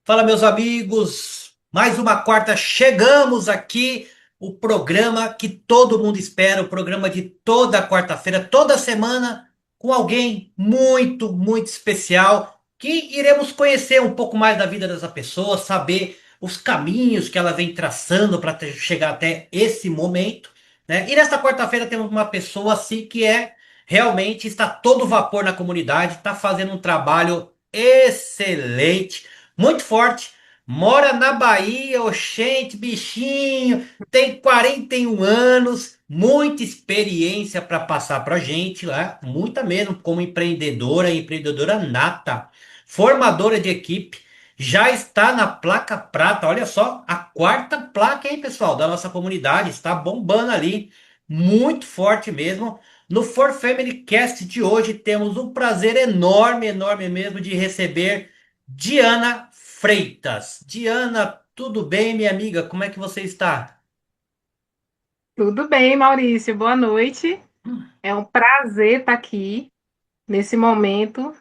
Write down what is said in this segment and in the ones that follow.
Fala, meus amigos. Mais uma quarta, chegamos aqui. O programa que todo mundo espera, o programa de toda quarta-feira, toda semana, com alguém muito, muito especial, que iremos conhecer um pouco mais da vida dessa pessoa, saber os caminhos que ela vem traçando para chegar até esse momento, né? E nesta quarta-feira temos uma pessoa assim que realmente está todo vapor na comunidade, está fazendo um trabalho excelente, muito forte, mora na Bahia, oxente, bichinho, tem 41 anos, muita experiência para passar para gente lá, muita mesmo, como empreendedora, empreendedora nata, formadora de equipe, já está na placa prata, olha só, a quarta placa, hein, pessoal, da nossa comunidade, está bombando ali, muito forte mesmo. No For Family Cast de hoje temos um prazer enorme, enorme mesmo de receber Diana Freitas. Diana, tudo bem, minha amiga? Como é que você está? Tudo bem, Maurício? Boa noite. É um prazer estar aqui nesse momento.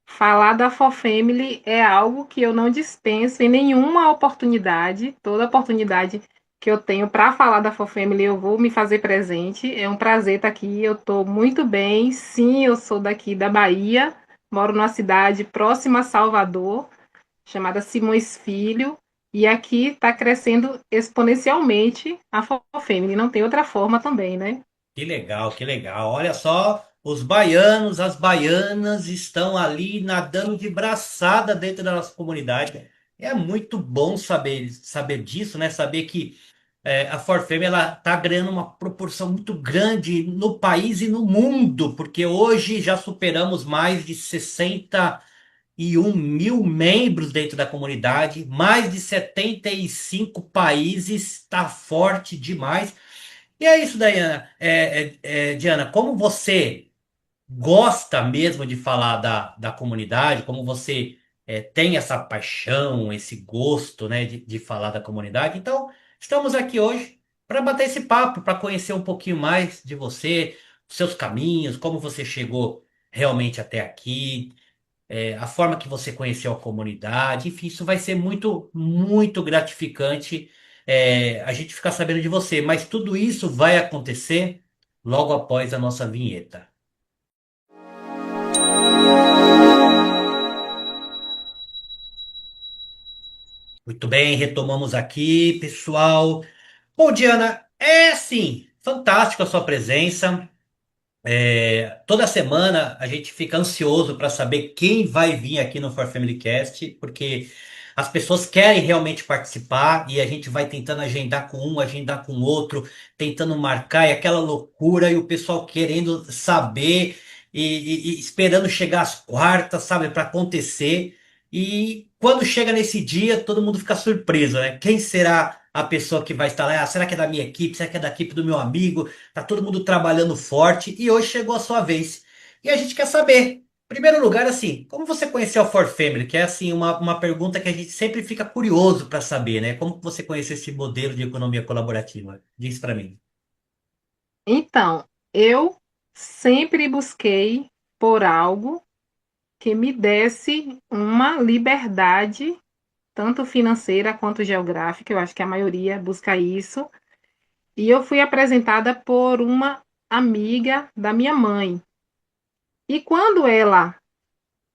Falar da ForFamily é algo que eu não dispenso em nenhuma oportunidade. Toda oportunidade que eu tenho para falar da ForFamily, eu vou me fazer presente. É um prazer estar aqui. Eu estou muito bem. Sim, eu sou daqui da Bahia. Moro numa cidade próxima a Salvador, chamada Simões Filho, e aqui está crescendo exponencialmente a FOFEMINI, não tem outra forma também, né? Que legal, que legal. Olha só, os baianos, as baianas estão ali nadando de braçada dentro da nossa comunidade. É muito bom saber disso, né? Saber que a Forfem ela está ganhando uma proporção muito grande no país e no mundo, porque hoje já superamos mais de 61 mil membros dentro da comunidade, mais de 75 países, está forte demais. E é isso, Diana. Diana, como você gosta mesmo de falar da comunidade, como você tem essa paixão, esse gosto, né, de falar da comunidade. Então, estamos aqui hoje para bater esse papo, para conhecer um pouquinho mais de você, seus caminhos, como você chegou realmente até aqui, a forma que você conheceu a comunidade. Enfim, isso vai ser muito, muito gratificante, a gente ficar sabendo de você. Mas tudo isso vai acontecer logo após a nossa vinheta. Muito bem, retomamos aqui, pessoal. Bom, Diana, é sim, fantástico a sua presença. Toda semana a gente fica ansioso para saber quem vai vir aqui no For Family Cast, porque as pessoas querem realmente participar e a gente vai tentando agendar com um, agendar com outro, tentando marcar, e aquela loucura, e o pessoal querendo saber e esperando chegar às quartas, sabe, para acontecer. E quando chega nesse dia, todo mundo fica surpreso, né? Quem será a pessoa que vai estar lá? Ah, será que é da minha equipe? Será que é da equipe do meu amigo? Tá todo mundo trabalhando forte e hoje chegou a sua vez. E a gente quer saber, em primeiro lugar, assim, como você conheceu a For Family? Que é assim uma pergunta que a gente sempre fica curioso para saber, né? Como que você conheceu esse modelo de economia colaborativa? Diz para mim. Então, eu sempre busquei por algo que me desse uma liberdade, tanto financeira quanto geográfica. Eu acho que a maioria busca isso. E eu fui apresentada por uma amiga da minha mãe. E quando ela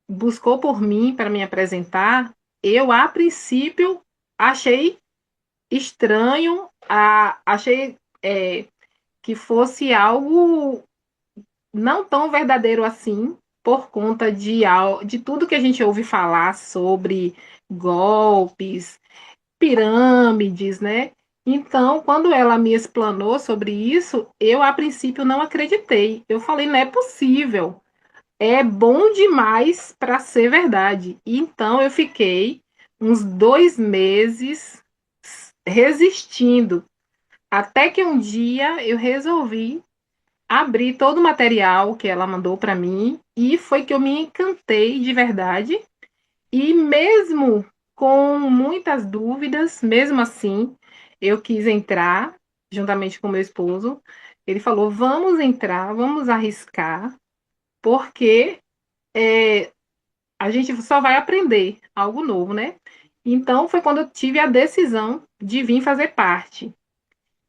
buscou por mim para me apresentar, eu, a princípio, achei estranho, achei que fosse algo não tão verdadeiro assim, por conta de tudo que a gente ouve falar sobre golpes, pirâmides, né? Então, quando ela me explanou sobre isso, eu a princípio não acreditei. Eu falei, não é possível. É bom demais para ser verdade. Então, eu fiquei uns 2 meses resistindo, até que um dia eu resolvi abrir todo o material que ela mandou para mim e foi que eu me encantei de verdade. E mesmo com muitas dúvidas, mesmo assim, eu quis entrar juntamente com meu esposo. Ele falou: vamos entrar, vamos arriscar, porque a gente só vai aprender algo novo, né? Então, foi quando eu tive a decisão de vir fazer parte.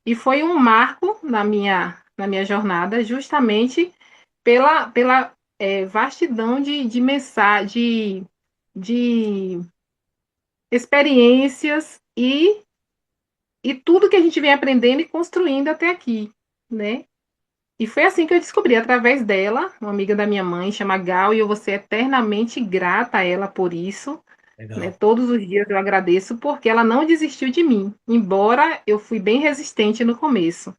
E foi um marco na minha jornada, justamente pela vastidão de experiências e tudo que a gente vem aprendendo e construindo até aqui, né? E foi assim que eu descobri, através dela, uma amiga da minha mãe, chama Gal, e eu vou ser eternamente grata a ela por isso, né? Legal. Todos os dias eu agradeço, porque ela não desistiu de mim, embora eu fui bem resistente no começo.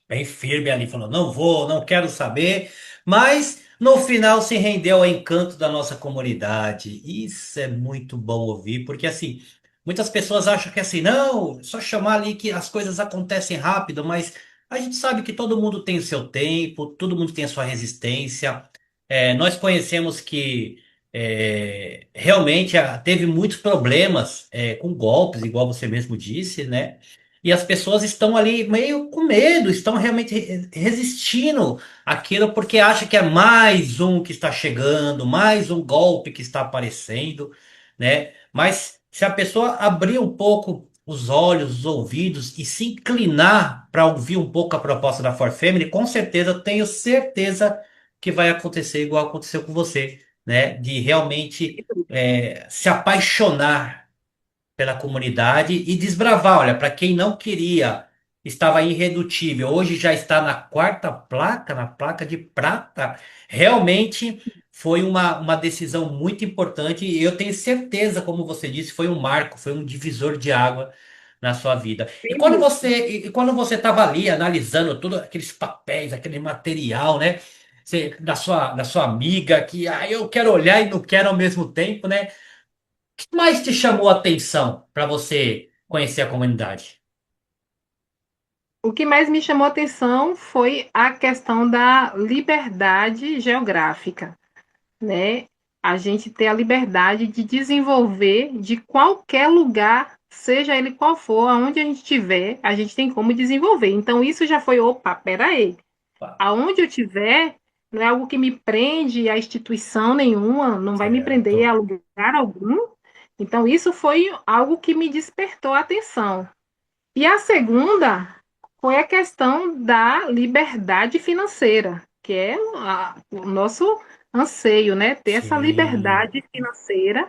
Bem firme ali, falou: não vou, não quero saber, mas no final se rendeu ao encanto da nossa comunidade. Isso é muito bom ouvir, porque assim, muitas pessoas acham que assim, não, é só chamar ali que as coisas acontecem rápido, mas a gente sabe que todo mundo tem o seu tempo, todo mundo tem a sua resistência. Nós conhecemos que realmente teve muitos problemas com golpes, igual você mesmo disse, né? E as pessoas estão ali meio com medo, estão realmente resistindo àquilo porque acham que é mais um que está chegando, mais um golpe que está aparecendo, né? Mas se a pessoa abrir um pouco os olhos, os ouvidos e se inclinar para ouvir um pouco a proposta da For Family, com certeza, eu tenho certeza que vai acontecer igual aconteceu com você, né? De realmente se apaixonar pela comunidade e desbravar. Olha, para quem não queria, estava irredutível, hoje já está na quarta placa, na placa de prata. Realmente foi uma decisão muito importante e eu tenho certeza, como você disse, foi um marco, foi um divisor de água na sua vida. E quando você estava ali analisando todos aqueles papéis, aquele material, né? Da sua amiga que eu quero olhar e não quero ao mesmo tempo, né? Que mais te chamou a atenção para você conhecer a comunidade? O que mais me chamou a atenção foi a questão da liberdade geográfica, né? A gente ter a liberdade de desenvolver de qualquer lugar, seja ele qual for, aonde a gente estiver, a gente tem como desenvolver. Então, isso já foi, opa, peraí, aonde eu estiver, não é algo que me prende a instituição nenhuma, não vai me prender a Certo. lugar algum. Então, isso foi algo que me despertou a atenção. E a segunda foi a questão da liberdade financeira, que é o nosso anseio, né? Ter essa Sim. liberdade financeira.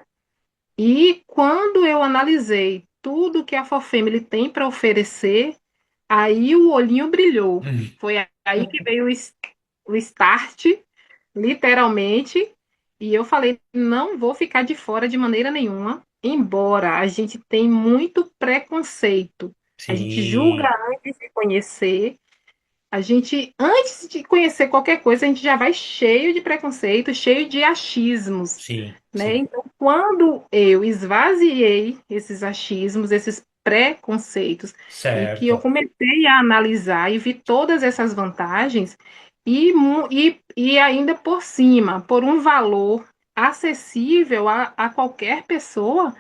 E quando eu analisei tudo que a ForFamily tem para oferecer, aí o olhinho brilhou. Hum. Foi aí que veio o start, literalmente, e eu falei, não vou ficar de fora de maneira nenhuma, embora a gente tenha muito preconceito. A gente julga Sim. antes de conhecer, a gente, antes de conhecer qualquer coisa, a gente já vai cheio de preconceito, cheio de achismos, Sim. né? Sim. Então, quando eu esvaziei esses achismos, esses preconceitos, e que eu Certo. comecei a analisar e vi todas essas vantagens, e ainda por cima, por um valor acessível a qualquer pessoa,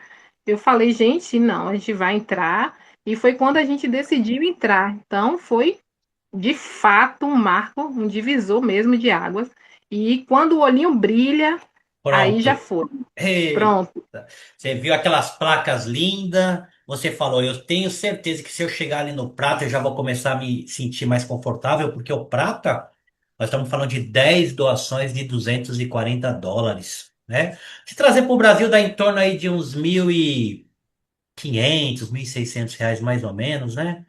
eu falei, gente, não, a gente vai entrar. E foi quando a gente decidiu entrar. Então, foi de fato um marco, um divisor mesmo de águas. E quando o olhinho brilha, aí já Pronto. foi. Eita. Pronto. Você viu aquelas placas lindas? Você falou, eu tenho certeza que se eu chegar ali no prata, eu já vou começar a me sentir mais confortável, porque o prata, nós estamos falando de 10 doações de US$ 240, né? Se trazer para o Brasil, dá em torno aí de uns 1.500, R$ 1.600 mais ou menos, né?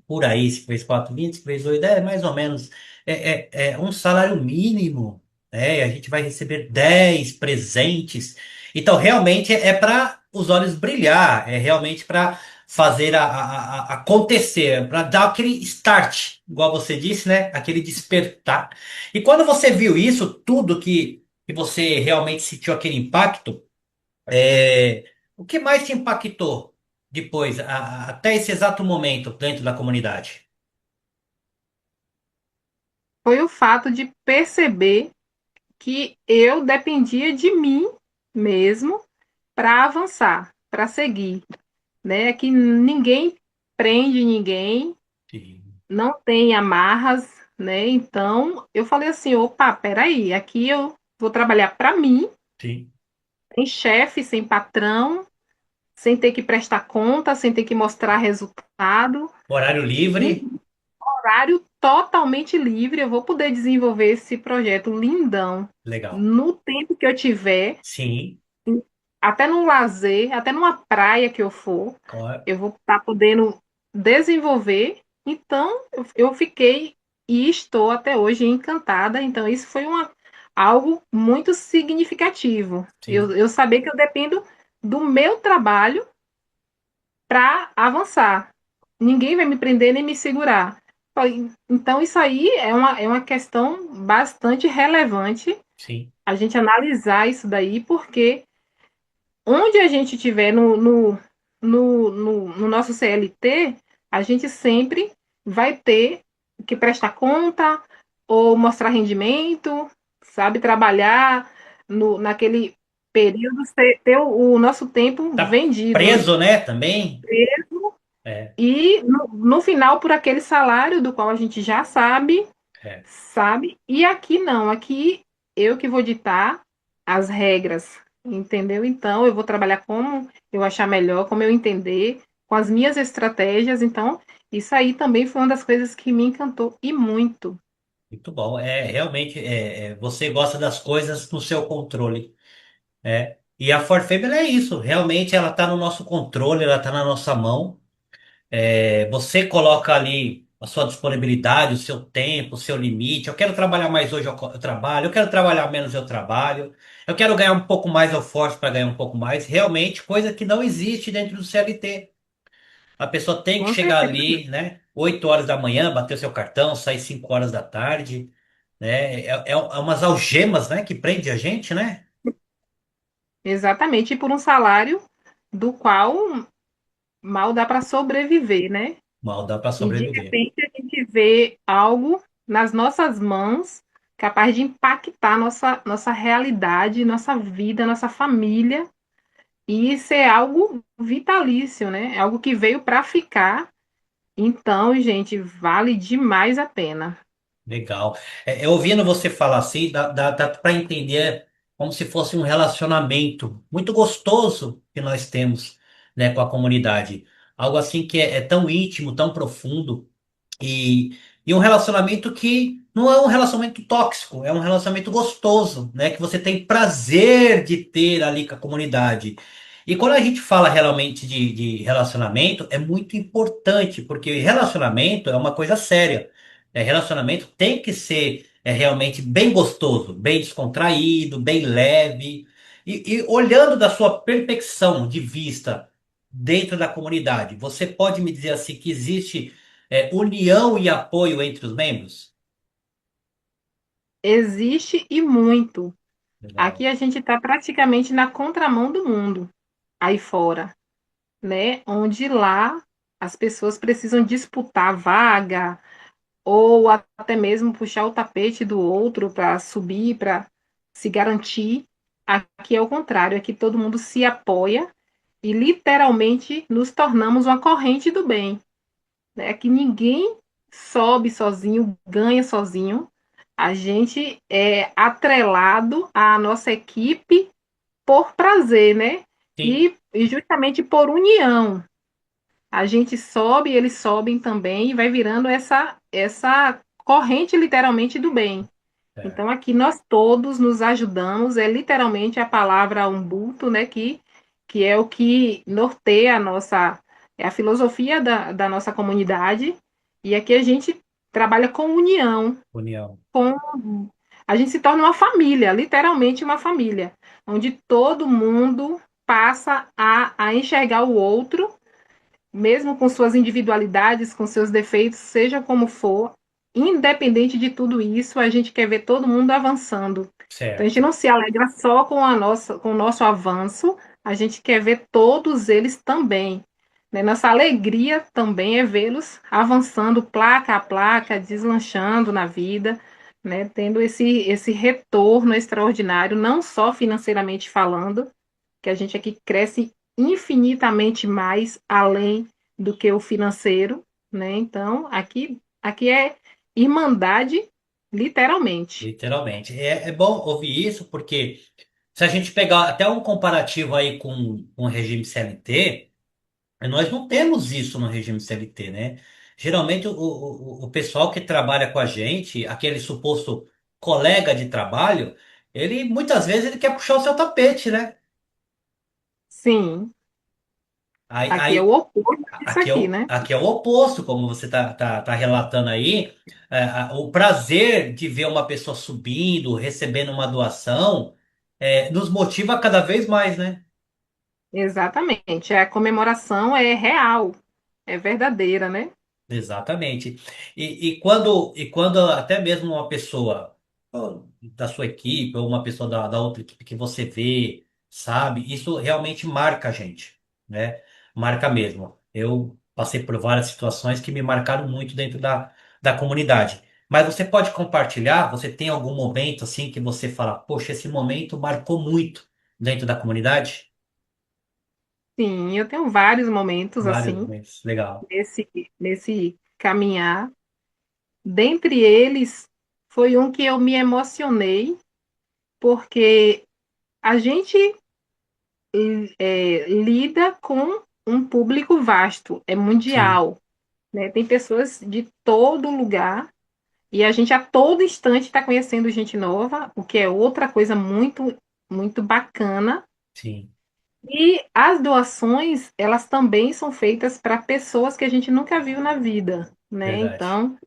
Por aí, 5 vezes 4, 20, 5 vezes 8, mais ou menos. É um salário mínimo, né? A gente vai receber 10 presentes. Então, realmente é para os olhos brilhar, é realmente para fazer acontecer, para dar aquele start, igual você disse, né? Aquele despertar. E quando você viu isso, tudo que você realmente sentiu aquele impacto, o que mais te impactou depois, até esse exato momento, dentro da comunidade? Foi o fato de perceber que eu dependia de mim mesmo para avançar, para seguir, né? Que ninguém prende ninguém, Sim, não tem amarras, né? Então, eu falei assim, opa, peraí, aqui eu vou trabalhar para mim, sim, sem chefe, sem patrão, sem ter que prestar conta, sem ter que mostrar resultado, Horário em livre, horário totalmente livre. Eu vou poder desenvolver esse projeto lindão legal. no tempo que eu tiver, Sim, até no lazer, até numa praia que eu for, claro. eu vou estar podendo desenvolver. Então, eu fiquei e estou até hoje encantada. Então, isso foi algo muito significativo. Eu, Sim, eu saber que eu dependo do meu trabalho para avançar. Ninguém vai me prender nem me segurar. Então, isso aí é uma questão bastante relevante sim. a gente analisar isso daí, porque onde a gente estiver no nosso CLT, a gente sempre vai ter que prestar conta ou mostrar rendimento, sabe? Trabalhar naquele período, ter o nosso tempo Tá vendido, né? preso, né? Também? É, E no final, por aquele salário do qual a gente já sabe, é. sabe? E aqui não, aqui eu que vou ditar as regras, entendeu? Então eu vou trabalhar como eu achar melhor, como eu entender, com as minhas estratégias. Então, isso aí também foi uma das coisas que me encantou e muito. Muito bom. É, realmente, você gosta das coisas no seu controle. É. E a Forfait, ela é isso. Realmente, ela está no nosso controle, ela está na nossa mão. Você coloca ali a sua disponibilidade, o seu tempo, o seu limite. Eu quero trabalhar mais hoje, eu trabalho. Eu quero trabalhar menos, eu trabalho. Eu quero ganhar um pouco mais, eu forço para ganhar um pouco mais. Realmente, coisa que não existe dentro do CLT. A pessoa tem que Com chegar certeza. ali, né? 8 horas da manhã, bater o seu cartão, sair 5 horas da tarde, né? É umas algemas, né? Que prende a gente, né? Exatamente, e por um salário do qual mal dá para sobreviver, né? Mal dá para E de sobreviver. repente a gente vê algo nas nossas mãos capaz de impactar nossa realidade, nossa vida, nossa família, e isso é algo vitalício, né? É algo que veio para ficar. Então, gente, vale demais a pena. Legal. Ouvindo você falar assim, dá para entender como se fosse um relacionamento muito gostoso que nós temos, né, com a comunidade. Algo assim que é tão íntimo, tão profundo. E um relacionamento que não é um relacionamento tóxico, é um relacionamento gostoso, né? Que você tem prazer de ter ali com a comunidade. E quando a gente fala realmente de relacionamento, é muito importante, porque relacionamento é uma coisa séria. Relacionamento tem que ser realmente bem gostoso, bem descontraído, bem leve. E olhando da sua perspectiva de vista dentro da comunidade, você pode me dizer assim que existe união e apoio entre os membros? Existe e muito. Legal. Aqui a gente está praticamente na contramão do mundo, aí fora, né? Onde lá as pessoas precisam disputar vaga, ou até mesmo puxar o tapete do outro para subir, para se garantir. Aqui é o contrário, aqui todo mundo se apoia e literalmente nos tornamos uma corrente do bem, né? Que ninguém sobe sozinho, ganha sozinho. A gente é atrelado à nossa equipe por prazer, né? Sim, E justamente por união. A gente sobe, eles sobem também e vai virando essa corrente literalmente do bem. é, Então aqui nós todos nos ajudamos, é literalmente a palavra Ubuntu, né, que é o que norteia é a filosofia da nossa comunidade, e aqui a gente trabalha com união, união. com a gente se torna uma família, literalmente uma família, onde todo mundo passa a enxergar o outro mesmo com suas individualidades, com seus defeitos, seja como for, independente de tudo isso, a gente quer ver todo mundo avançando. Então a gente Certo. não se alegra só com o nosso avanço, a gente quer ver todos eles também. Né? Nossa alegria também é vê-los avançando placa a placa, deslanchando na vida, né? Tendo esse retorno extraordinário, não só financeiramente falando, que a gente aqui cresce infinitamente mais além do que o financeiro, né? Então, aqui é irmandade, literalmente. Literalmente. É bom ouvir isso porque Se a gente pegar até um comparativo aí com o regime CLT, nós não temos isso no regime CLT, né? Geralmente o pessoal que trabalha com a gente, aquele suposto colega de trabalho, ele muitas vezes ele quer puxar o seu tapete, né? Sim, Aí, aqui é o aí oposto disso aqui, né? aqui é o oposto, como você tá relatando aí. O prazer de ver uma pessoa subindo, recebendo uma doação, nos motiva cada vez mais, né? Exatamente. A comemoração é real, é verdadeira, né? Exatamente. E quando até mesmo uma pessoa ó, da sua equipe ou uma pessoa da outra equipe que você vê, sabe, isso realmente marca a gente, né? Marca mesmo. Eu passei por várias situações que me marcaram muito dentro da comunidade. Mas você pode compartilhar? Você tem algum momento assim que você fala, poxa, esse momento marcou muito dentro da comunidade? Sim, eu tenho vários momentos Vários assim, momentos. Legal. nesse, nesse caminhar. Dentre eles, foi um que eu me emocionei, porque a gente lida com um público vasto, é Sim, mundial, né? Tem pessoas de todo lugar e a gente a todo instante está conhecendo gente nova, o que é outra coisa muito bacana. sim, E as doações, elas também são feitas para pessoas que a gente nunca viu na vida, né? verdade. Então,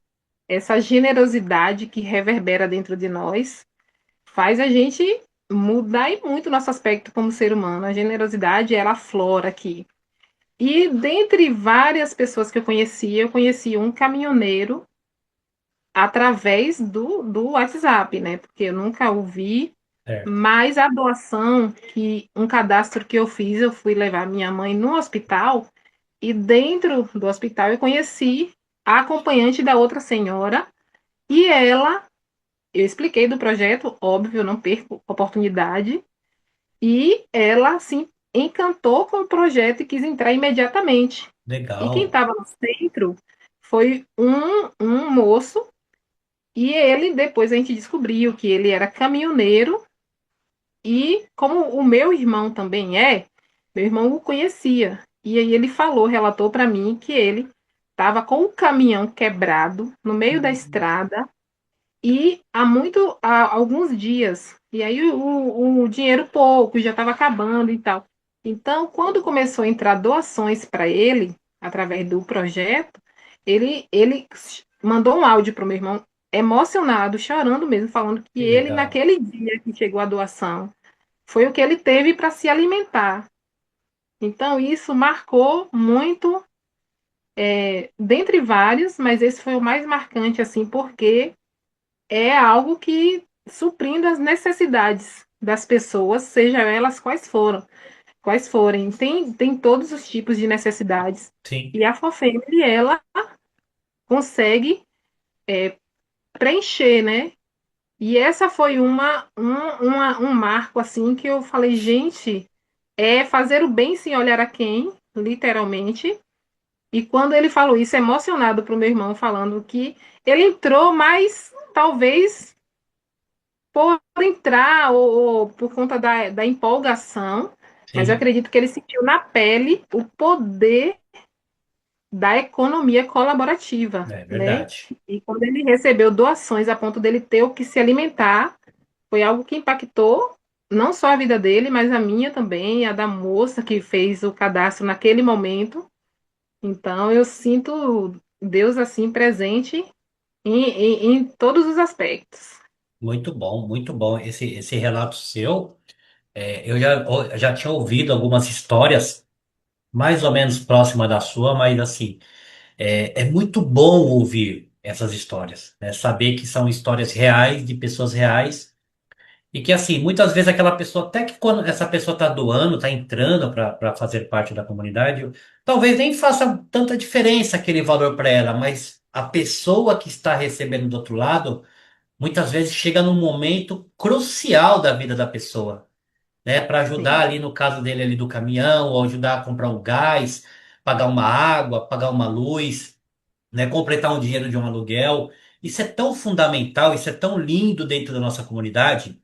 essa generosidade que reverbera dentro de nós faz a gente mudar e muito nosso aspecto como ser humano. A generosidade, ela aflora aqui. E dentre várias pessoas que eu conheci um caminhoneiro através do WhatsApp, né? Porque eu nunca o vi, Certo. mas a doação, que um cadastro que eu fiz, eu fui levar minha mãe no hospital e dentro do hospital eu conheci a acompanhante da outra senhora e ela, eu expliquei do projeto, óbvio, eu não perco oportunidade, e ela se encantou com o projeto e quis entrar imediatamente. E quem Legal. estava no centro foi um moço, e ele, depois a gente descobriu que ele era caminhoneiro, e como o meu irmão também meu irmão o conhecia. E aí ele falou, relatou para mim que ele estava com o caminhão quebrado no meio da estrada e há alguns dias. E aí o dinheiro pouco, já estava acabando e tal. Então, quando começou a entrar doações para ele, através do projeto, ele mandou um áudio para o meu irmão, emocionado, chorando mesmo, falando que Que ele, legal. naquele dia que chegou a doação, foi o que ele teve para se alimentar. Então, isso marcou muito, dentre vários, mas esse foi o mais marcante, assim, porque é algo que suprindo as necessidades das pessoas, seja elas quais forem. Tem todos os tipos de necessidades. Sim, E a FOFEMERI, ela consegue preencher, né? E essa foi um marco, assim, que eu falei, gente, é fazer o bem sem olhar a quem, literalmente. E quando ele falou isso, emocionado para o meu irmão, falando que ele entrou, mas talvez por entrar ou por conta da empolgação, mas eu sim, acredito que ele sentiu na pele o poder da economia colaborativa, é né? verdade. E quando ele recebeu doações a ponto dele ter o que se alimentar, foi algo que impactou não só a vida dele, mas a minha também, a da moça que fez o cadastro naquele momento. Então eu sinto Deus assim presente em todos os aspectos. Muito bom, muito bom. Esse relato seu, eu já tinha ouvido algumas histórias mais ou menos próximas da sua, mas assim, é muito bom ouvir essas histórias, né? Saber que são histórias reais, de pessoas reais. E que assim, muitas vezes aquela pessoa, até que quando essa pessoa está doando, está entrando para fazer parte da comunidade, talvez nem faça tanta diferença aquele valor para ela, mas a pessoa que está recebendo do outro lado, muitas vezes chega num momento crucial da vida da pessoa, né? Para ajudar Sim, ali no caso dele ali do caminhão, ou ajudar a comprar um gás, pagar uma água, pagar uma luz, né? Completar um dinheiro de um aluguel. Isso é tão fundamental, isso é tão lindo dentro da nossa comunidade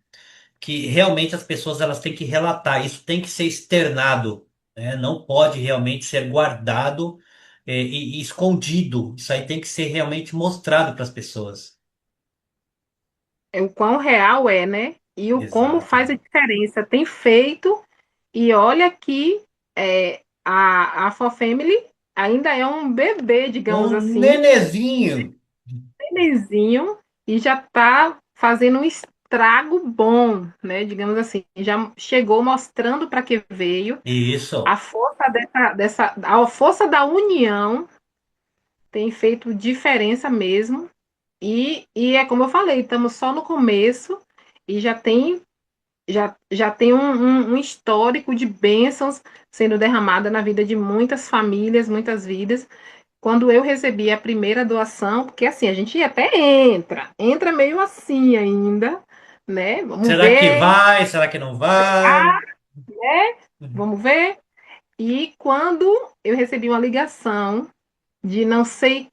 que realmente as pessoas elas têm que relatar, isso tem que ser externado, né? Não pode realmente ser guardado e escondido. Isso aí tem que ser realmente mostrado para as pessoas. É o quão real é, né? E o como faz a Exatamente. diferença. Tem feito, e olha que a For Family ainda é um bebê, digamos Um assim, nenezinho. nenenzinho, e já está fazendo um estrago bom, né? Digamos assim, já chegou mostrando para que veio. A Isso. força a força da união tem feito diferença mesmo. E é como eu falei, estamos só no começo e já tem um histórico de bênçãos sendo derramada na vida de muitas famílias, muitas vidas. Quando eu recebi a primeira doação, porque assim, a gente até entra meio assim ainda, né? Vamos Será que ver, vai? Será que não vai? vamos ver. E quando eu recebi uma ligação de não sei,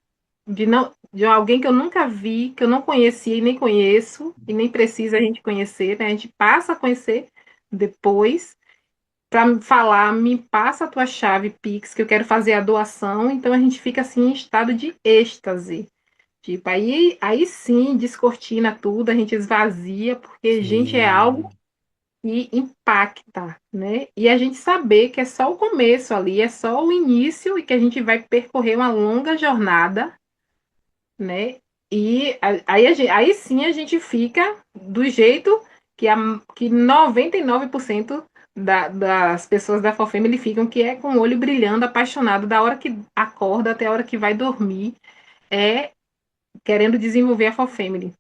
de alguém que eu nunca vi, que eu não conhecia e nem conheço, e nem precisa a gente conhecer, né? A gente passa a conhecer depois para falar, me passa a tua chave Pix, que eu quero fazer a doação, então a gente fica assim em estado de êxtase. Tipo, aí sim, descortina tudo, a gente esvazia, porque, gente, é algo Sim. que impacta, né? E a gente saber que é só o começo ali, é só o início e que a gente vai percorrer uma longa jornada, né? E aí sim a gente fica do jeito que 99% das pessoas da FOFamily ficam, que é com o olho brilhando, apaixonado, da hora que acorda até a hora que vai dormir, é querendo desenvolver a FOFamily,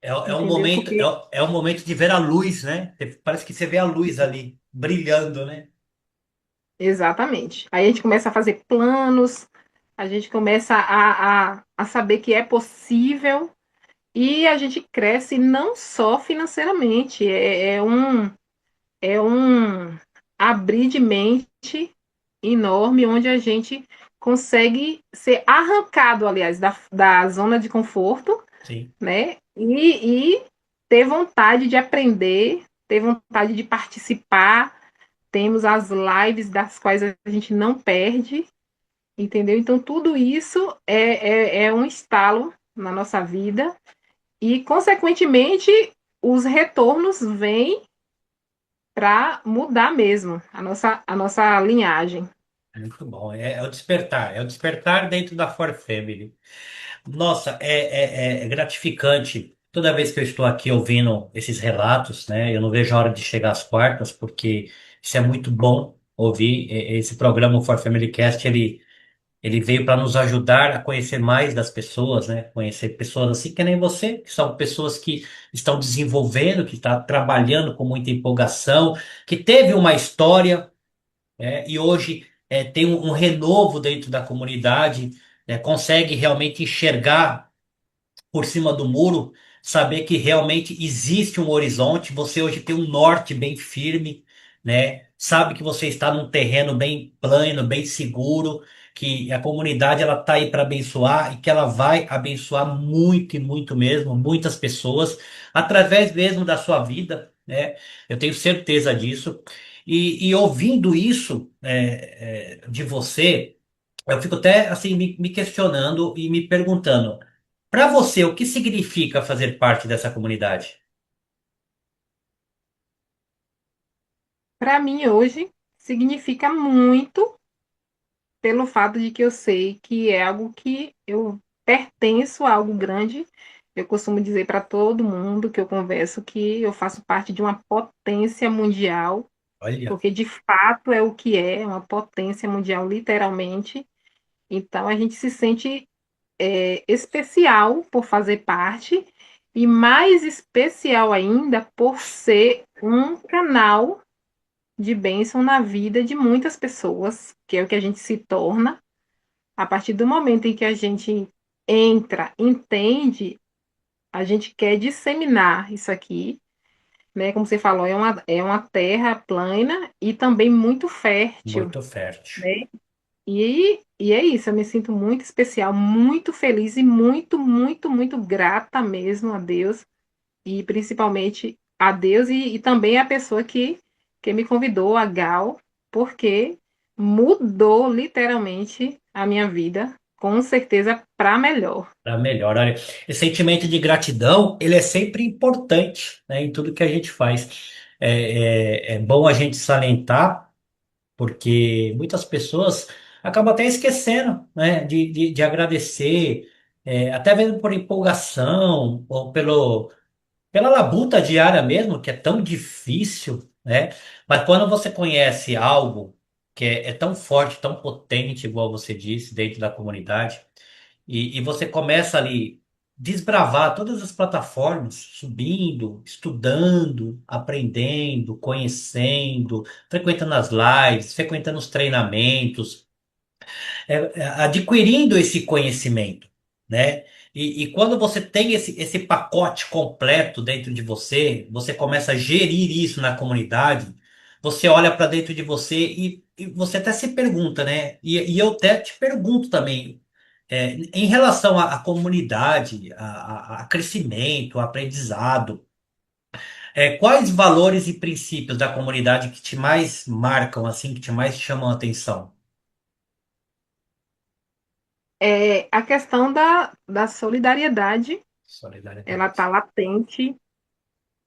É um entendeu? momento, Porque é um momento de ver a luz, né? Parece que você vê a luz ali, brilhando, né? exatamente. Aí a gente começa a fazer planos, a gente começa a saber que é possível e a gente cresce não só financeiramente, é um abrir de mente enorme, onde a gente consegue ser arrancado, aliás, da zona de conforto, Sim. né? E ter vontade de aprender, ter vontade de participar. Temos as lives das quais a gente não perde, entendeu? Então, tudo isso é um estalo na nossa vida e, consequentemente, os retornos vêm para mudar mesmo a nossa linhagem. Muito bom. É o despertar dentro da For Family. Nossa, é gratificante. Toda vez que eu estou aqui ouvindo esses relatos, né? Eu não vejo a hora de chegar às quartas, porque isso é muito bom ouvir. Esse programa, o For Family Cast, ele veio para nos ajudar a conhecer mais das pessoas, né? Conhecer pessoas assim que nem você, que são pessoas que estão desenvolvendo, que estão trabalhando com muita empolgação, que teve uma história, e hoje tem um renovo dentro da comunidade, né? Consegue realmente enxergar por cima do muro, saber que realmente existe um horizonte, você hoje tem um norte bem firme, né? Sabe que você está num terreno bem plano, bem seguro, que a comunidade ela tá aí para abençoar e que ela vai abençoar muito e muito mesmo, muitas pessoas através mesmo da sua vida, né? Eu tenho certeza disso. E ouvindo isso de você, eu fico até assim me questionando e me perguntando. Para você, o que significa fazer parte dessa comunidade? Para mim, hoje, significa muito pelo fato de que eu sei que é algo que eu pertenço a algo grande. Eu costumo dizer para todo mundo que eu converso que eu faço parte de uma potência mundial, Olha, porque de fato é o que é uma potência mundial, literalmente. Então a gente se sente especial por fazer parte e mais especial ainda por ser um canal de bênção na vida de muitas pessoas, que é o que a gente se torna a partir do momento em que a gente entra, entende, a gente quer disseminar isso aqui, né? Como você falou, é uma terra plana e também muito fértil, muito fértil. né? E é isso, eu me sinto muito especial, muito feliz e muito, muito, muito grata mesmo a Deus e principalmente a Deus e também a pessoa que me convidou, a Gal, porque mudou literalmente a minha vida, com certeza para melhor. Para melhor. Olha, esse sentimento de gratidão, ele é sempre importante, né, em tudo que a gente faz. É bom a gente salientar, porque muitas pessoas acabam até esquecendo, né, de agradecer, até mesmo por empolgação, ou pela labuta diária mesmo, que é tão difícil, né? Mas quando você conhece algo que é tão forte, tão potente, igual você disse, dentro da comunidade, e você começa ali desbravar todas as plataformas, subindo, estudando, aprendendo, conhecendo, frequentando as lives, frequentando os treinamentos, adquirindo esse conhecimento, né? E quando você tem esse pacote completo dentro de você, você começa a gerir isso na comunidade, você olha para dentro de você e você até se pergunta, né? E eu até te pergunto também, em relação à comunidade, a crescimento, a aprendizado, quais valores e princípios da comunidade que te mais marcam, assim, que te mais chamam a atenção? É, a questão da solidariedade, ela Solidariedade. está latente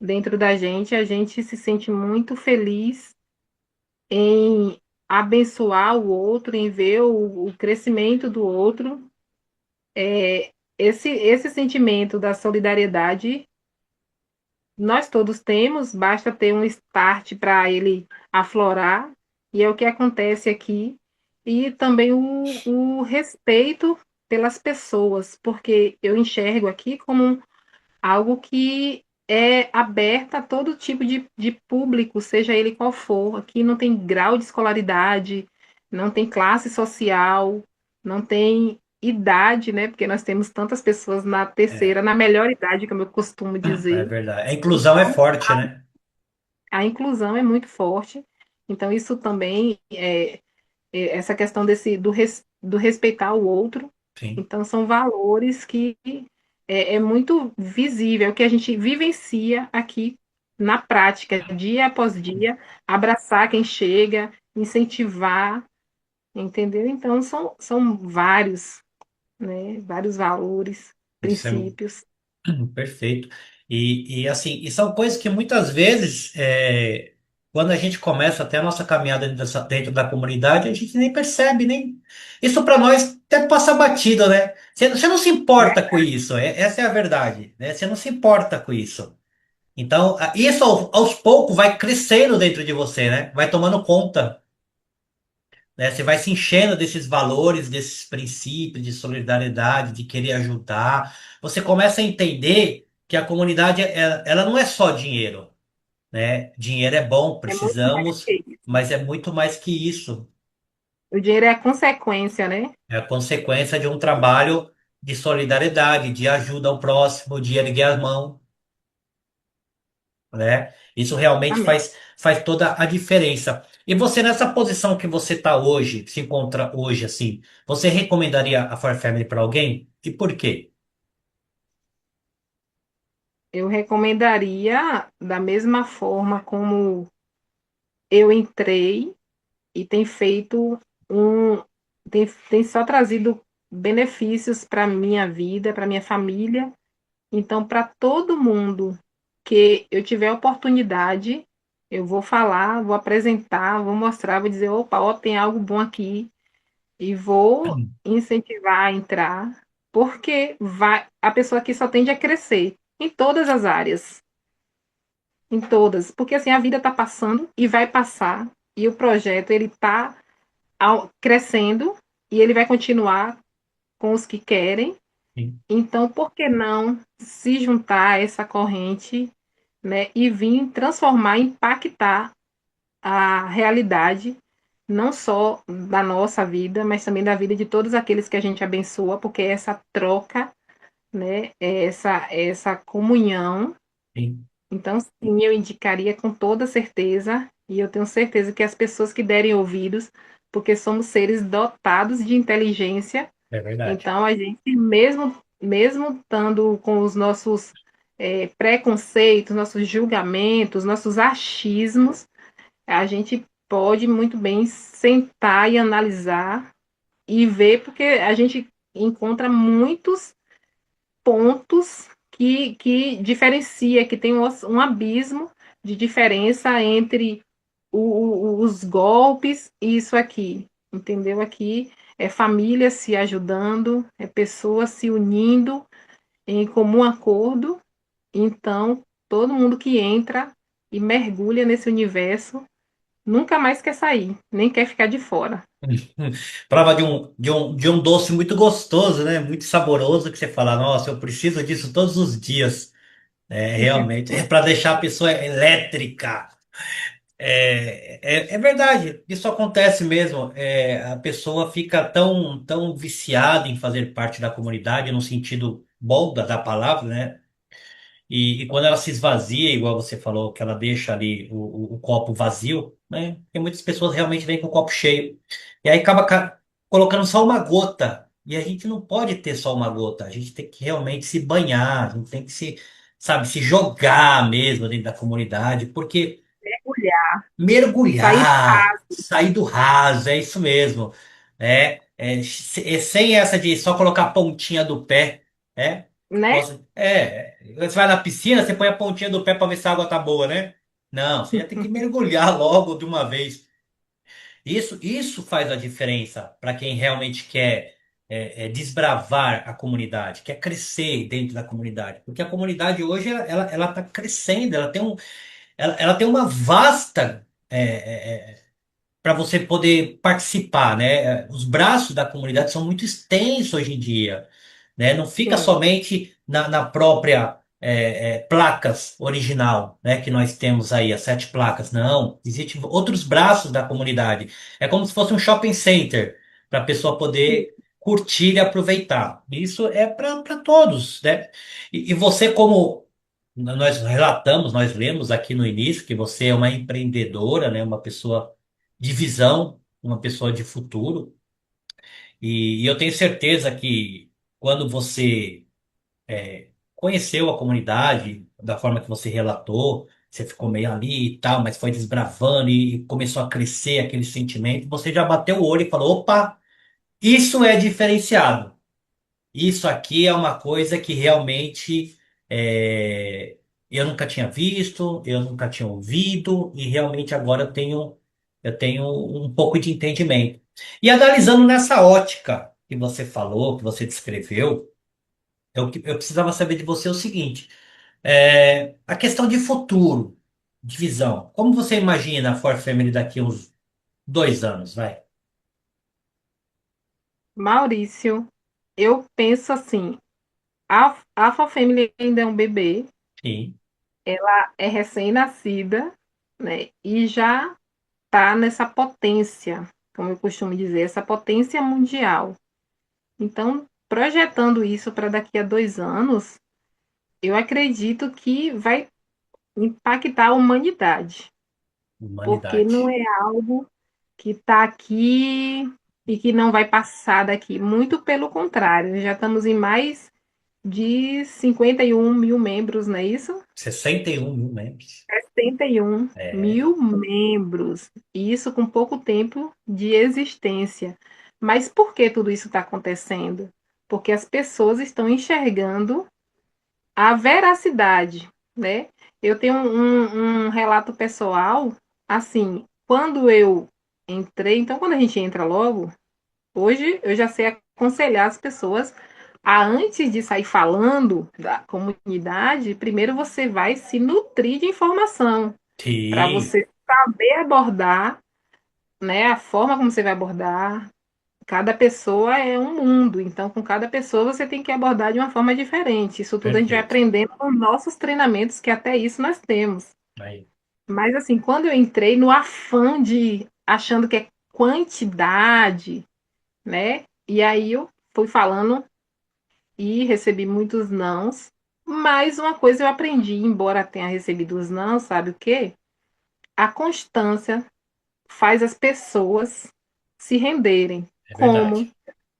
dentro da gente, a gente se sente muito feliz em abençoar o outro, em ver o crescimento do outro. Esse sentimento da solidariedade nós todos temos, basta ter um start para ele aflorar, e é o que acontece aqui. E também o respeito pelas pessoas, porque eu enxergo aqui como algo que é aberto a todo tipo de público, seja ele qual for. Aqui não tem grau de escolaridade, não tem classe social, não tem idade, né? Porque nós temos tantas pessoas na terceira, É, na melhor idade, como eu costumo é dizer. verdade. A inclusão é forte, né? A inclusão é muito forte, então isso também essa questão do respeitar o outro. Sim. Então são valores que é muito visível, que a gente vivencia aqui na prática, dia após dia, abraçar quem chega, incentivar, entendeu? Então são vários, né? Vários valores, Isso é princípios. perfeito. Assim, e são coisas que muitas vezes, quando a gente começa até a nossa caminhada dentro da comunidade, a gente nem percebe, nem. Isso para nós até passa batido, né? Você não se importa com isso, essa é a verdade, né? Você não se importa com isso. Então, isso aos poucos vai crescendo dentro de você, né? Vai tomando conta, né? Você vai se enchendo desses valores, desses princípios de solidariedade, de querer ajudar. Você começa a entender que a comunidade ela não é só dinheiro, né? Dinheiro é bom, É muito mais precisamos, que isso. mas é muito mais que isso. O dinheiro é a consequência, né? É a consequência de um trabalho de solidariedade, de ajuda ao próximo, de erguer as mãos, né? Isso realmente Exatamente. faz toda a diferença. E você, nessa posição que você está hoje, se encontra hoje, assim, você recomendaria a For Family para alguém? E por quê? Eu recomendaria da mesma forma como eu entrei e tem feito um tem só trazido benefícios para minha vida, para minha família. Então, para todo mundo que eu tiver oportunidade, eu vou falar, vou apresentar, vou mostrar, vou dizer, opa, ó, tem algo bom aqui e vou incentivar a entrar, porque a pessoa aqui só tende a crescer em todas as áreas, em todas, porque assim a vida está passando e vai passar e o projeto ele está crescendo e ele vai continuar com os que querem. Sim, Então, por que não se juntar a essa corrente, né, e vir transformar, impactar a realidade, não só da nossa vida, mas também da vida de todos aqueles que a gente abençoa, porque é essa troca, né, essa comunhão. sim, Então, sim, eu indicaria com toda certeza, e eu tenho certeza que as pessoas que derem ouvidos, porque somos seres dotados de inteligência, é verdade. então a gente, mesmo estando com os nossos preconceitos, nossos julgamentos, nossos achismos, a gente pode muito bem sentar e analisar e ver, porque a gente encontra muitos pontos que diferencia, que tem um abismo de diferença entre os golpes e isso aqui, entendeu? Aqui é família se ajudando, é pessoas se unindo em comum acordo. Então, todo mundo que entra e mergulha nesse universo nunca mais quer sair, nem quer ficar de fora, Prova de um doce muito gostoso, né? Muito saboroso, que você fala, nossa, eu preciso disso todos os dias. É, realmente, é para deixar a pessoa elétrica. É verdade, isso acontece mesmo. A pessoa fica tão viciada em fazer parte da comunidade, no sentido bom da palavra, né? E quando ela se esvazia, igual você falou, que ela deixa ali o copo vazio, né? Tem muitas pessoas realmente vêm com o copo cheio. E aí acaba colocando só uma gota. E a gente não pode ter só uma gota. A gente tem que realmente se banhar, a gente tem que sabe, se jogar mesmo dentro da comunidade, porque mergulhar, sair, sair do raso, é isso mesmo. Sem essa de só colocar a pontinha do pé. É, né? você vai na piscina, você põe a pontinha do pé para ver se a água tá boa, né? Não, você já tem que mergulhar logo de uma vez. Isso faz a diferença para quem realmente quer desbravar a comunidade, quer crescer dentro da comunidade. Porque a comunidade hoje ela está crescendo, ela tem uma vasta para você poder participar, né? Os braços da comunidade são muito extensos hoje em dia, né? Não fica Sim, somente na própria placas original, né? Que nós temos aí, as 7 placas. Não, existem outros braços da comunidade. É como se fosse um shopping center para a pessoa poder curtir e aproveitar. Isso é para todos, né? E você como nós relatamos, nós lemos aqui no início que você é uma empreendedora, né? Uma pessoa de visão, uma pessoa de futuro. E eu tenho certeza que quando você conheceu a comunidade, da forma que você relatou, você ficou meio ali e tal, mas foi desbravando e começou a crescer aquele sentimento, você já bateu o olho e falou: opa, isso é diferenciado. Isso aqui é uma coisa que realmente eu nunca tinha visto, eu nunca tinha ouvido, e realmente agora eu tenho um pouco de entendimento. E analisando nessa ótica que você falou, que você descreveu, eu precisava saber de você o seguinte: a questão de futuro, de visão. Como você imagina a For Family daqui a uns 2 anos, vai? Maurício, eu penso assim, a Family ainda é um bebê, Sim, ela é recém-nascida, né? E já está nessa potência, como eu costumo dizer, essa potência mundial. Então, projetando isso para daqui a 2 anos, eu acredito que vai impactar a humanidade, porque humanidade. não é algo que está aqui e que não vai passar daqui. Muito pelo contrário, já estamos em mais de 51 mil membros, não é isso? 61 mil membros. 71 É, mil membros, e isso com pouco tempo de existência. Mas por que tudo isso está acontecendo? Porque as pessoas estão enxergando a veracidade, né? Eu tenho um relato pessoal, assim, quando eu entrei, então quando a gente entra logo, hoje eu já sei aconselhar as pessoas a, antes de sair falando da comunidade, primeiro você vai se nutrir de informação para sim, você saber abordar, né, a forma como você vai abordar. Cada pessoa é um mundo, então com cada pessoa você tem que abordar de uma forma diferente. Isso tudo a gente vai perfeito. aprendendo com nossos treinamentos, que até isso nós temos. Aí. Mas assim, quando eu entrei no afã de achando que é quantidade, né? E aí eu fui falando e recebi muitos nãos. Mas uma coisa eu aprendi, embora tenha recebido os nãos, sabe o quê? A constância faz as pessoas se renderem. É Como? verdade.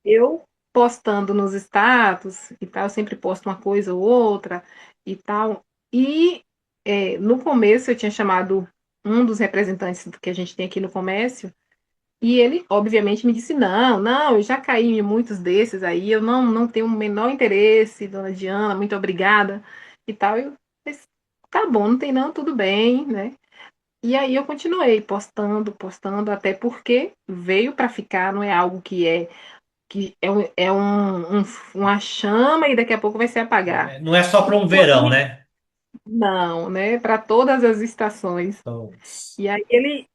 Eu postando nos status e tal, eu sempre posto uma coisa ou outra. e tal. E no começo eu tinha chamado um dos representantes que a gente tem aqui no comércio, e ele, obviamente, me disse: não, não, eu já caí em muitos desses aí, eu não tenho o menor interesse, dona Diana, muito obrigada e tal. Eu disse: tá bom, não tem não, tudo bem, né? E aí eu continuei postando, postando, até porque veio para ficar, não é algo que é uma chama e daqui a pouco vai se apagar. Não é só para um Pô, verão, né? não, né? Para todas as estações. Então, E aí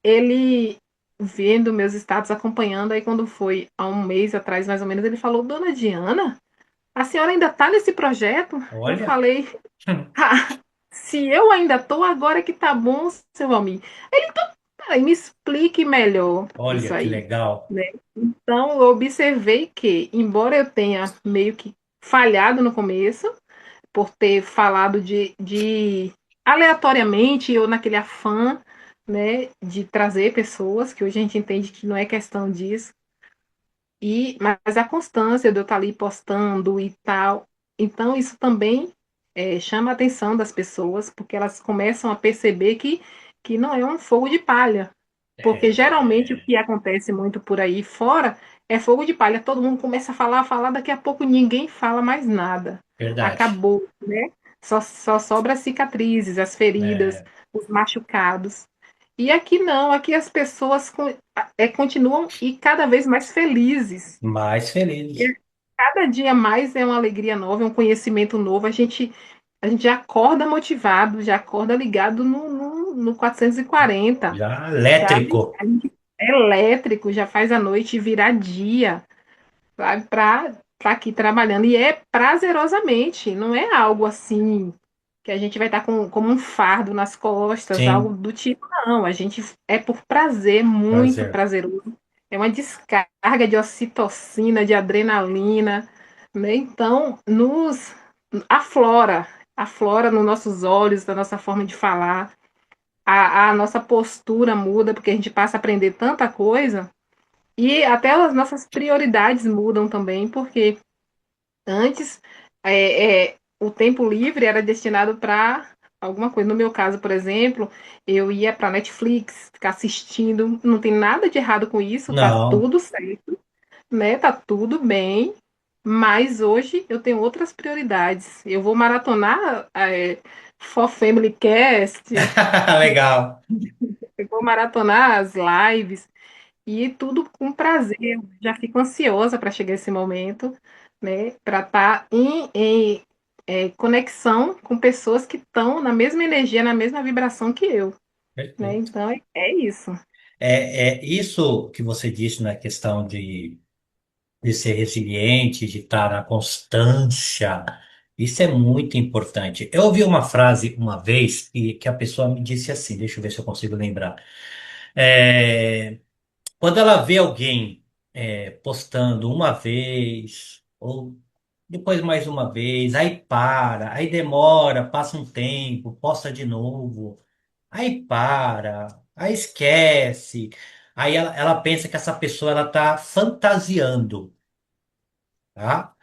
ele vendo meus status, acompanhando, aí quando foi há um mês atrás, mais ou menos, ele falou: Dona Diana, a senhora ainda está nesse projeto? Eu olha, falei: ah, se eu ainda estou, agora que tá bom, seu amigo. Ele, então, peraí, me explique melhor isso olha que aí, legal. né? Então, eu observei que, embora eu tenha meio que falhado no começo, por ter falado de aleatoriamente ou naquele afã, né, de trazer pessoas, que hoje a gente entende que não é questão disso, mas a constância de eu estar ali postando e tal, então isso também chama a atenção das pessoas, porque elas começam a perceber que não é um fogo de palha, porque geralmente o É que acontece muito por aí fora é fogo de palha, todo mundo começa a falar, daqui a pouco ninguém fala mais nada. verdade. Acabou, né? Só sobra as cicatrizes, as feridas, É, os machucados. E aqui não, aqui as pessoas continuam e cada vez mais felizes. mais feliz. E cada dia mais é uma alegria nova, é um conhecimento novo. A gente já acorda motivado, já acorda ligado no 440, Já sabe? elétrico. A gente é elétrico, já faz a noite virar dia, sabe? Para estar aqui trabalhando. E é prazerosamente, não é algo assim que a gente vai estar como um fardo nas costas, algo Sim, do tipo, não. A gente é por prazer, muito prazer. prazeroso. É uma descarga de ocitocina, de adrenalina, né? Então, aflora, aflora nos nossos olhos, da nossa forma de falar. A nossa postura muda, porque a gente passa a aprender tanta coisa, e até as nossas prioridades mudam também, porque antes o tempo livre era destinado para alguma coisa. No meu caso, por exemplo, eu ia para Netflix, ficar assistindo. Não tem nada de errado com isso, tá Não, tudo certo, né? Tá tudo bem. Mas hoje eu tenho outras prioridades. Eu vou maratonar For Family Cast, legal. eu vou maratonar as lives. E tudo com prazer. Eu já fico ansiosa para chegar esse momento, né? Para estar em conexão com pessoas que estão na mesma energia, na mesma vibração que eu, né? Perfeito. Então é isso. É isso que você disse na questão de ser resiliente, de estar na constância. Isso é muito importante. Eu ouvi uma frase uma vez que a pessoa me disse assim, deixa eu ver se eu consigo lembrar. É, quando ela vê alguém postando uma vez, ou depois mais uma vez, aí para, aí demora, passa um tempo, posta de novo, aí para, aí esquece. Aí ela pensa que essa pessoa ela está fantasiando, tá?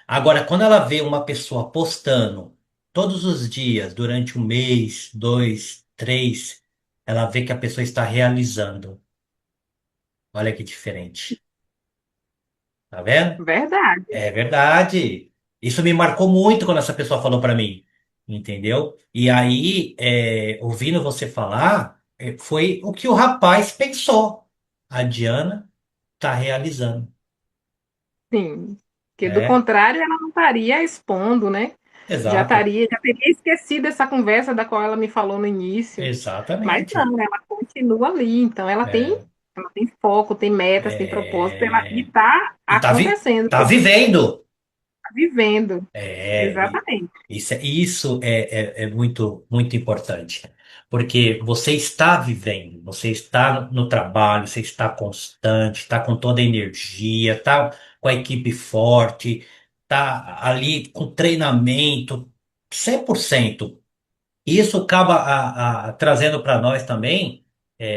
Agora, quando ela vê uma pessoa postando todos os dias, durante um mês, dois, três, ela vê que a pessoa está realizando. Olha que diferente. Tá vendo? Verdade. É verdade. Isso me marcou muito quando essa pessoa falou pra mim. Entendeu? E aí, ouvindo você falar, foi o que o rapaz pensou. A Diana tá realizando. Sim. Porque do É, contrário, ela não estaria expondo, né? exato. Já teria esquecido essa conversa da qual ela me falou no início. Mas Exatamente. não, ela continua ali. Então É, ela tem foco, tem metas, tem propósito, e é, está e acontecendo, tá vivendo. tá vivendo. É, Exatamente. isso é muito, muito importante, porque você está vivendo, você está no trabalho, você está constante, está com toda a energia, está com a equipe forte, está ali com treinamento 100%. Isso acaba trazendo para nós também,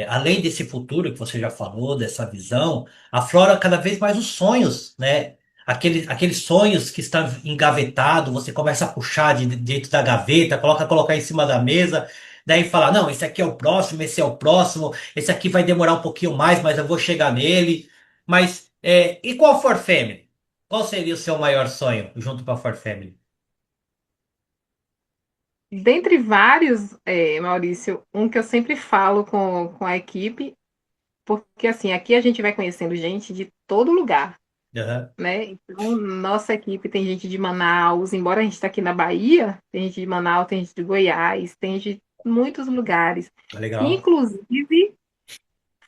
além desse futuro que você já falou, dessa visão, aflora cada vez mais os sonhos, né? aqueles sonhos que estão engavetados, você começa a puxar de dentro da gaveta, colocar em cima da mesa, daí fala, não, esse aqui é o próximo, esse é o próximo, esse aqui vai demorar um pouquinho mais, mas eu vou chegar nele. Mas, e qual For Family? Qual seria o seu maior sonho junto com a For Family? Dentre vários, Maurício, um que eu sempre falo com a equipe, porque assim, aqui a gente vai conhecendo gente de todo lugar, Aham, né? Então, nossa equipe tem gente de Manaus, embora a gente está aqui na Bahia, tem gente de Manaus, tem gente de Goiás, tem gente de muitos lugares, legal, inclusive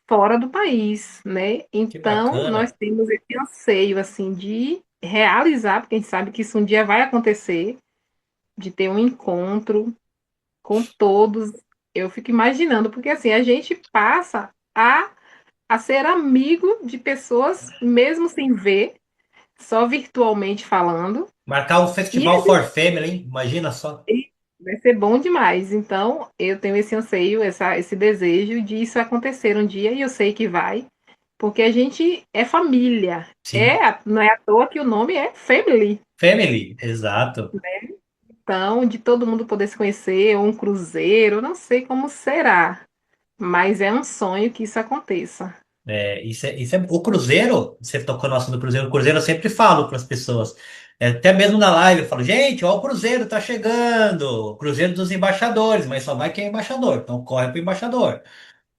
fora do país, né? que Então, nós bacana. temos esse anseio, assim, de realizar, porque a gente sabe que isso um dia vai acontecer, de ter um encontro com todos. Eu fico imaginando, porque assim, a gente passa a ser amigo de pessoas, mesmo sem ver, só virtualmente falando, Marcar um e a festival For Family, hein? Imagina só. gente vai ser bom demais. Então, eu tenho esse anseio, esse desejo de isso acontecer um dia, e eu sei que vai, porque a gente é família. Sim. Não é à toa que o nome é Family. Family, exato. Então, de todo mundo poder se conhecer, ou um cruzeiro, eu não sei como será, mas é um sonho que isso aconteça. O Cruzeiro, você tocou no assunto do Cruzeiro, o Cruzeiro eu sempre falo para as pessoas, até mesmo na live, eu falo, gente, ó, o Cruzeiro tá chegando, o Cruzeiro dos embaixadores, mas só vai quem é embaixador, então corre pro embaixador,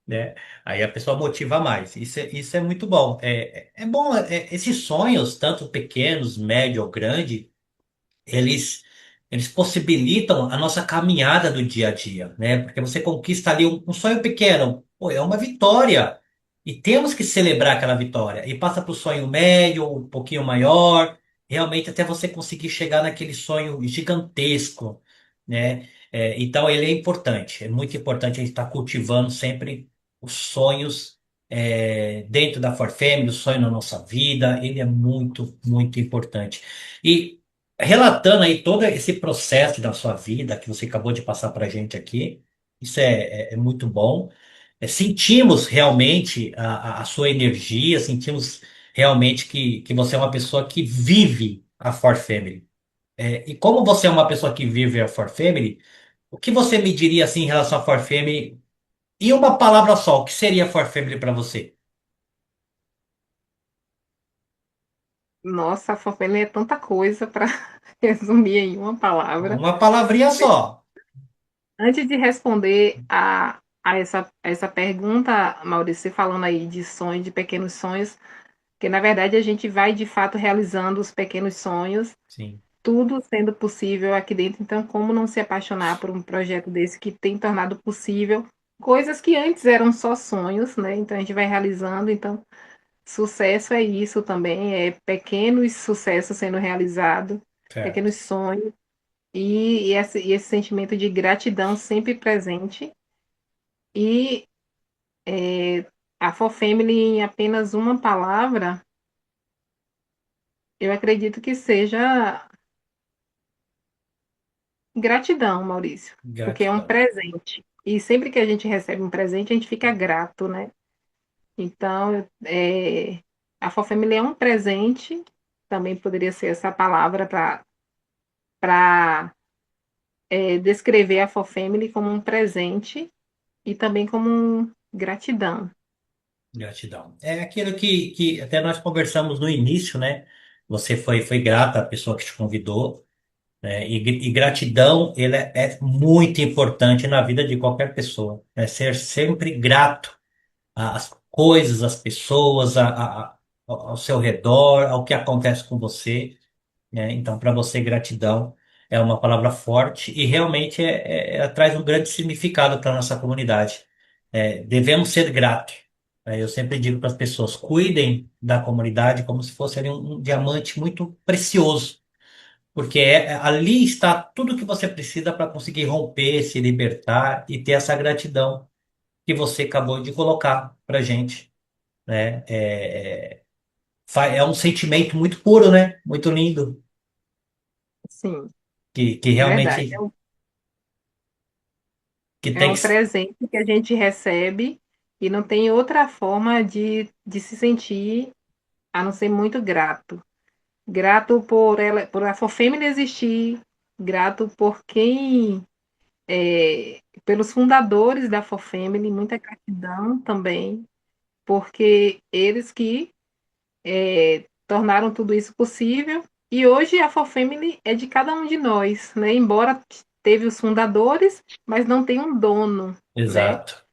né? Aí a pessoa motiva mais, isso é muito bom. É bom, esses sonhos, tanto pequenos, médio ou grande, eles, eles possibilitam a nossa caminhada do dia a dia, né? Porque você conquista ali um sonho pequeno, pô, é uma vitória. E temos que celebrar aquela vitória. E passa para o sonho médio, um pouquinho maior, realmente até você conseguir chegar naquele sonho gigantesco, né? Então ele é importante, é muito importante a gente estar cultivando sempre os sonhos dentro da Forfamily, o sonho na nossa vida, ele é muito, muito importante. E relatando aí todo esse processo da sua vida que você acabou de passar para a gente aqui, isso é muito bom. Sentimos realmente a sua energia, sentimos realmente que você é uma pessoa que vive a For Family. E como você é uma pessoa que vive a For Family, o que você me diria assim em relação à For Family? Em uma palavra só, o que seria a For Family para você? Nossa, a Fofene é tanta coisa para resumir em uma palavra. Uma palavrinha só. Antes de responder a essa pergunta, Maurício, você falando aí de sonhos, de pequenos sonhos, que na verdade a gente vai de fato realizando os pequenos sonhos, Sim, tudo sendo possível aqui dentro. Então, como não se apaixonar por um projeto desse que tem tornado possível coisas que antes eram só sonhos, né? Então a gente vai realizando. Então, sucesso é isso também, é pequenos sucessos sendo realizados, certo. pequenos sonhos, e esse sentimento de gratidão sempre presente. E a For Family, em apenas uma palavra, eu acredito que seja gratidão, Maurício, porque é um Gratidão. presente. E sempre que a gente recebe um presente, a gente fica grato, né? Então, a For Family é um presente, também poderia ser essa palavra para descrever a For Family como um presente e também como gratidão. Gratidão. É aquilo que até nós conversamos no início, né? Você foi grata à pessoa que te convidou, né? E gratidão, ele é muito importante na vida de qualquer pessoa. É ser sempre grato às coisas, às pessoas, ao seu redor, ao que acontece com você, né? Então, para você, gratidão é uma palavra forte e realmente traz um grande significado para a nossa comunidade. Devemos ser gratos. Eu sempre digo para as pessoas, cuidem da comunidade como se fosse ali um diamante muito precioso, porque ali está tudo que você precisa para conseguir romper, se libertar e ter essa gratidão que você acabou de colocar para gente, né? É um sentimento muito puro, né? Muito lindo, Sim, que é verdade. realmente que É tem um que. presente que a gente recebe e não tem outra forma de se sentir a não ser muito grato. Grato por ela, por a FOFEMILA existir, grato por pelos fundadores da FOFEMILA, muita gratidão também, porque eles que tornaram tudo isso possível. E hoje a FOFEMILY é de cada um de nós, né? Embora teve os fundadores, mas não tem um dono, né? Exato.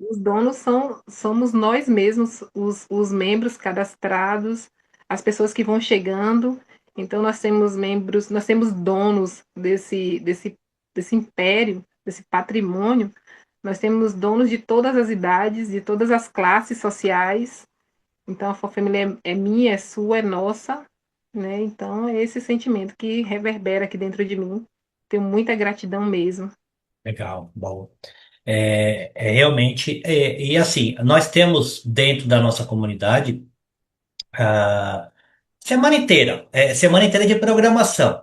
Os donos somos nós mesmos, os membros cadastrados, as pessoas que vão chegando. Então, nós temos membros, nós temos donos desse império, desse patrimônio. Nós temos donos de todas as idades, de todas as classes sociais. Então, a família é minha, é sua, é nossa, né? Então, é esse sentimento que reverbera aqui dentro de mim. Tenho muita gratidão mesmo. Legal, bom. É realmente, e assim, nós temos dentro da nossa comunidade. Semana inteira, semana inteira de programação.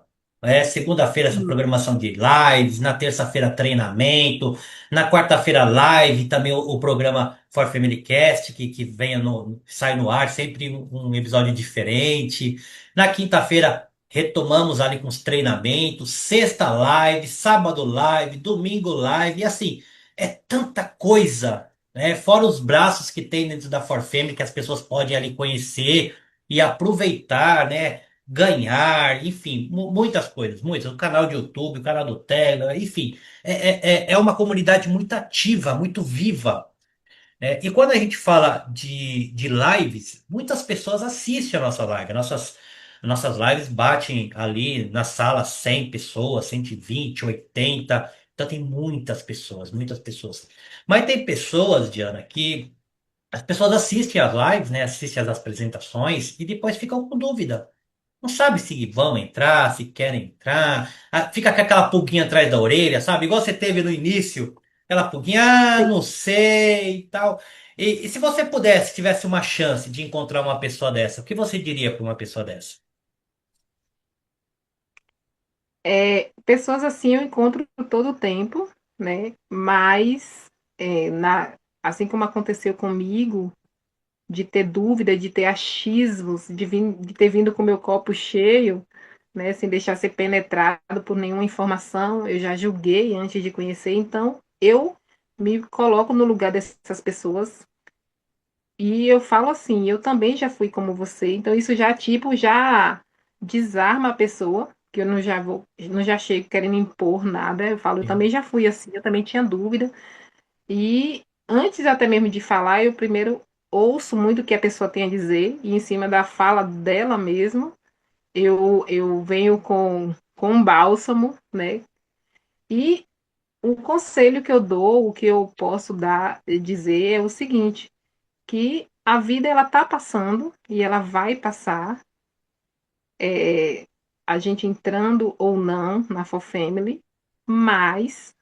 Segunda-feira, essa Sim. programação de lives, na terça-feira, treinamento, na quarta-feira, live, também o programa For Family Cast, que vem sai no ar, sempre um episódio diferente. Na quinta-feira, retomamos ali com os treinamentos, sexta live, sábado live, domingo live, e assim, é tanta coisa, né? Fora os braços que tem dentro da For Family que as pessoas podem ali conhecer e aproveitar, né? Ganhar, enfim, muitas coisas, muitas. O canal de YouTube, o canal do Telegram, enfim, é uma comunidade muito ativa, muito viva. E quando a gente fala de lives, muitas pessoas assistem a nossa live. Nossas lives batem ali na sala 100 pessoas, 120, 80. Então tem muitas pessoas, muitas pessoas. Mas tem pessoas, Diana, que as pessoas assistem às lives, né? Assistem às apresentações e depois ficam com dúvida. Não sabe se vão entrar, se querem entrar. Fica com aquela pulguinha atrás da orelha, sabe? Igual você teve no início. Aquela pulguinha, não sei e tal. E se você pudesse, tivesse uma chance de encontrar uma pessoa dessa, o que você diria para uma pessoa dessa? Pessoas assim eu encontro todo o tempo, né? Mas, assim como aconteceu comigo, de ter dúvida, de ter achismos, de ter vindo com meu copo cheio, né? Sem deixar ser penetrado por nenhuma informação, eu já julguei antes de conhecer. Então, eu me coloco no lugar dessas pessoas. E eu falo assim, eu também já fui como você, então isso já tipo já desarma a pessoa, que eu não já chego querendo impor nada. Eu falo, eu também já fui assim, eu também tinha dúvida. E antes até mesmo de falar, eu primeiro ouço muito o que a pessoa tem a dizer e em cima da fala dela mesmo, eu venho com um bálsamo, né? E o conselho que eu dou, o que eu posso dar, dizer é o seguinte, que a vida ela tá passando e ela vai passar, é, a gente entrando ou não na For Family, mas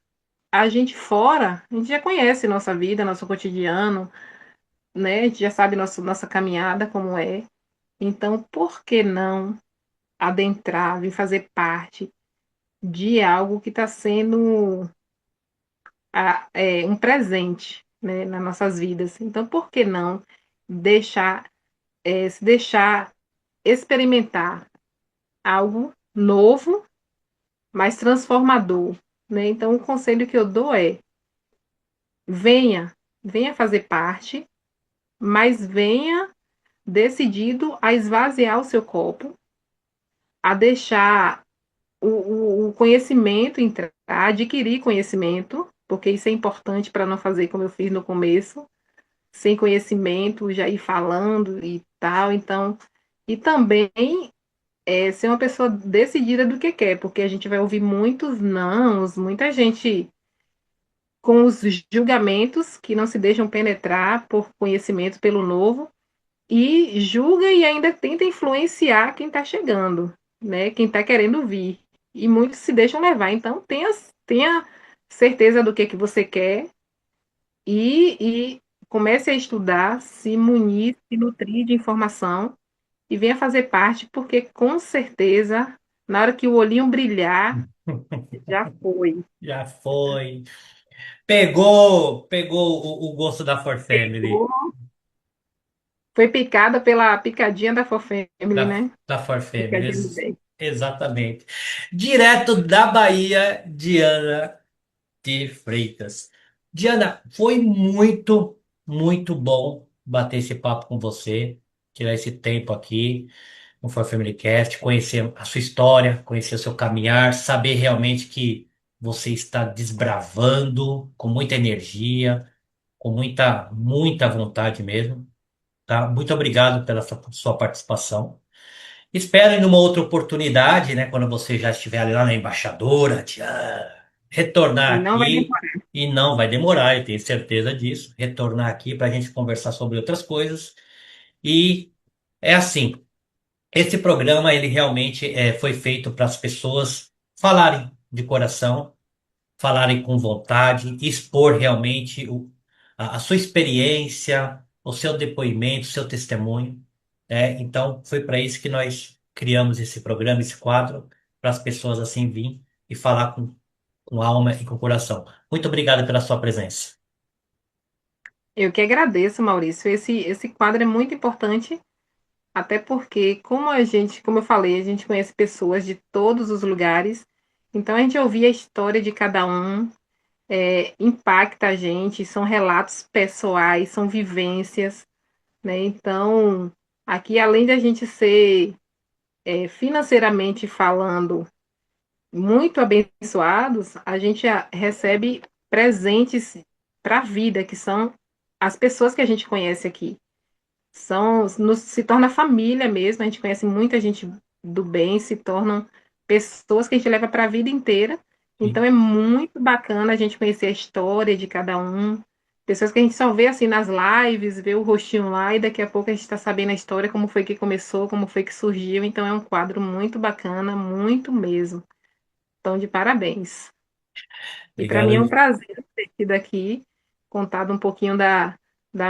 a gente fora, a gente já conhece nossa vida, nosso cotidiano, né? A gente já sabe nossa caminhada como é. Então, por que não adentrar, vir fazer parte de algo que está sendo um presente, né, nas nossas vidas? Então, por que não deixar, se deixar experimentar algo novo, mas transformador, né? Então, o conselho que eu dou é: venha, venha fazer parte, mas venha decidido a esvaziar o seu copo, a deixar o conhecimento entrar, a adquirir conhecimento, porque isso é importante para não fazer como eu fiz no começo, sem conhecimento, já ir falando e tal. Então, e também ser uma pessoa decidida do que quer, porque a gente vai ouvir muitos nãos, muita gente com os julgamentos que não se deixam penetrar por conhecimento pelo novo e julga e ainda tenta influenciar quem está chegando, né? Quem está querendo vir. E muitos se deixam levar. Então tenha certeza do que você quer e comece a estudar, se munir, se nutrir de informação e venha fazer parte, porque com certeza, na hora que o olhinho brilhar, já foi. Já foi. Pegou o gosto da For Family. Pegou. Foi picada pela picadinha da For Family, Da, né? da Forfém, Picadinha do bem. exatamente. Direto da Bahia, Diana de Freitas. Diana, foi muito, muito bom bater esse papo com você, tirar esse tempo aqui no For Family Cast, conhecer a sua história, conhecer o seu caminhar, saber realmente que você está desbravando com muita energia, com muita, muita vontade mesmo, tá? Muito obrigado pela sua participação. Espero em uma outra oportunidade, né, quando você já estiver ali lá na embaixadora, retornar E não vai aqui, demorar. e não vai demorar, eu tenho certeza disso, retornar aqui para a gente conversar sobre outras coisas. E é assim, esse programa, ele realmente foi feito para as pessoas falarem de coração, falarem com vontade, expor realmente a sua experiência, o seu depoimento, o seu testemunho, né? Então, foi para isso que nós criamos esse programa, esse quadro, para as pessoas assim virem e falar com alma e com coração. Muito obrigado pela sua presença. Eu que agradeço, Maurício. Esse quadro é muito importante, até porque, como eu falei, a gente conhece pessoas de todos os lugares, então a gente ouvir a história de cada um impacta a gente, são relatos pessoais, são vivências, né? Então, aqui, além de a gente ser financeiramente falando muito abençoados, a gente recebe presentes para a vida, que são as pessoas que a gente conhece aqui. Se torna família mesmo, a gente conhece muita gente do bem, se tornam pessoas que a gente leva para a vida inteira. Então Sim. é muito bacana a gente conhecer a história de cada um. Pessoas que a gente só vê assim nas lives, vê o rostinho lá e daqui a pouco a gente está sabendo a história, como foi que começou, como foi que surgiu. Então é um quadro muito bacana, muito mesmo. Então, de parabéns. E para mim é um Obrigado, prazer ter sido aqui, contado um pouquinho da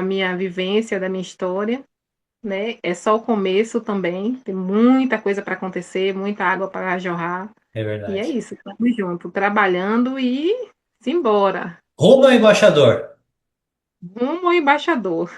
minha vivência, da minha história, né? É só o começo também, tem muita coisa para acontecer, muita água para jorrar. é E é verdade. isso, estamos juntos, trabalhando e simbora. Rumo ao embaixador. Rumo ao embaixador.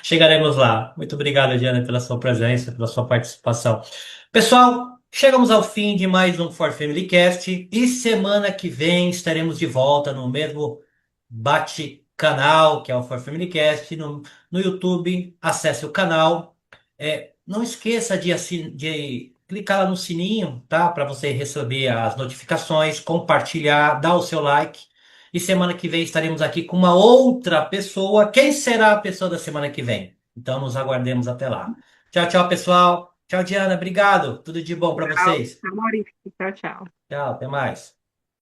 Chegaremos lá. Muito obrigado, Diana, pela sua presença, pela sua participação. Pessoal, chegamos ao fim de mais um For Family Cast e semana que vem estaremos de volta no mesmo bate-canal, que é o For Family Cast, no YouTube. Acesse o canal. Não esqueça de clicar lá no sininho, tá? Para você receber as notificações, compartilhar, dar o seu like. E semana que vem estaremos aqui com uma outra pessoa. Quem será a pessoa da semana que vem? Então nos aguardemos até lá. Tchau, tchau, pessoal. Tchau, Diana. Obrigado. Tudo de bom para Tchau, vocês. tchau, Maurício. Tchau, tchau. Tchau, até mais.